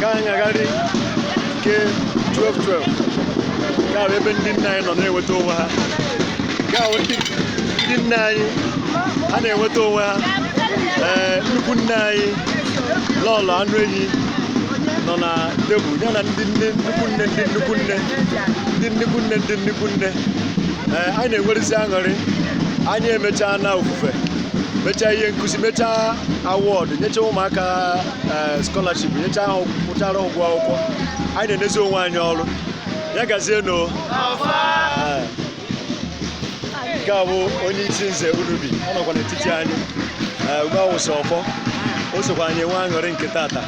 Kanya gari ke 12 ka ebe ndị nna anyị nọ na-enweta onwe ha ka ndị nna anyị a na-enweta onwe ha nnukwu nna anyị lọlọ anụ enyi nọ na tebụl ya na ndị nnukwu nne anyị na-enwerịsị aṅụrị anyị emechaa na ofufe mechaa ihe nkụzi mechaa awọdụ nyecha ụmụaka scholarship nyecha ha kwụchara ụgwọ akwụkwọ anyị na-enezi onwe anyị ọrụ ya gazie no nke a bụ onye isi nze Unubi ọ nọkwa n'etiti anyị ugbu a wụsị ọfọ o sokwa anyị enwe aṅụrị nke tata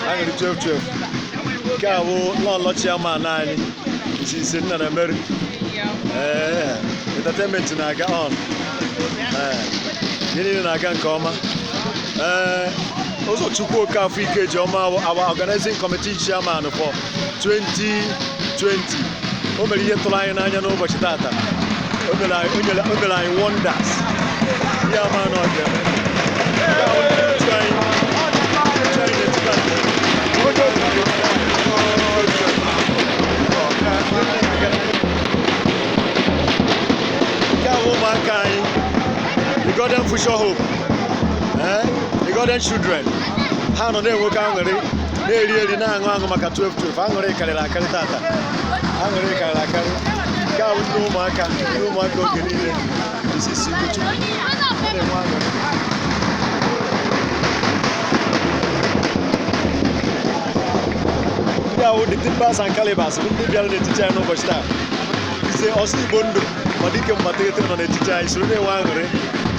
aṅụrị 12 nke a bụ lọlọ chairman anyị isi nna na Mary entertainment na-aga on ihe niile na-aga nke ọma Ụzọchukwu Okafọ Ikejiọma our organizing committee chairman for 2020 o mere ihe tụrụ anyị n'anya n'ụbọchị tata o mere anyị wonders ihe ama na ọ ga-eme nke a bụ ụmụaka anyị the Golden Future Hope the Golden Children ha nọ na-enwoke aṅụrị na-eri na-aṅụ maka 12 aṅụrị karịrị akarị tata aṅụrị karịrị akarị nke a bụ ndị ụmụaka oge niile isi Ugochukwu na-enwe aṅụrị ndị ahụ the Timbers and Calibers ndị bịara n'etiti anyị n'ụbọchị taa ise ọsọ Igbo ndụ ma dike mmaterịtị nọ n'etiti anyị soro na-enwe aṅụrị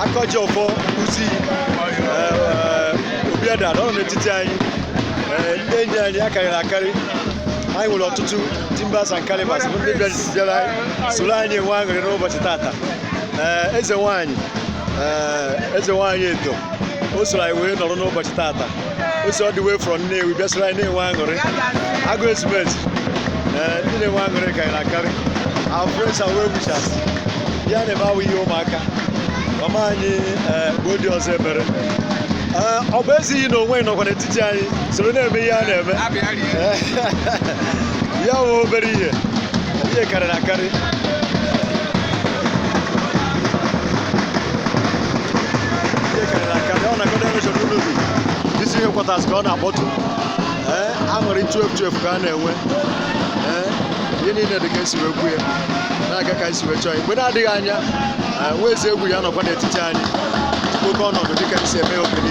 Akọji Ọfọ Uzi Obiada nọ n'etiti anyị ndị enyi anyị akarịrị akarị anyị nwere ọtụtụ Timbers and Calibers bụ ndị bịara soro anyị enwe aṅụrị n'ụbọchị tata eze nwanyị Edo o soro anyị wee nọrọ n'ụbọchị tata o si all the way from Nnewi bịa soro anyị na-enwe aṅụrị Agụ Ezumezu ndị na-enwe aṅụrị karịrị akarị our friends and well wishers ya na-eme awụ ihe ụmụaka mama anyị Godi ọzọ emere ọ bụ ezighị na onwe nọkwa n'etiti anyị soro na-eme ihe a na-eme ya bụ obere ihe karịrị akarị ọ na-akọda emechọrọ Unubi isi ihe kwatas ka ọ na-akpọtụ aṅụrị 12 ka a na-enwe ihe niile dị ka esi wee kwu ya na-aga ka esi wee chọọ mgbe na-adịghị anya nwa eze egwu ya nọkwa n'etiti anyị oke ọnọdụ dịka esi eme oge niile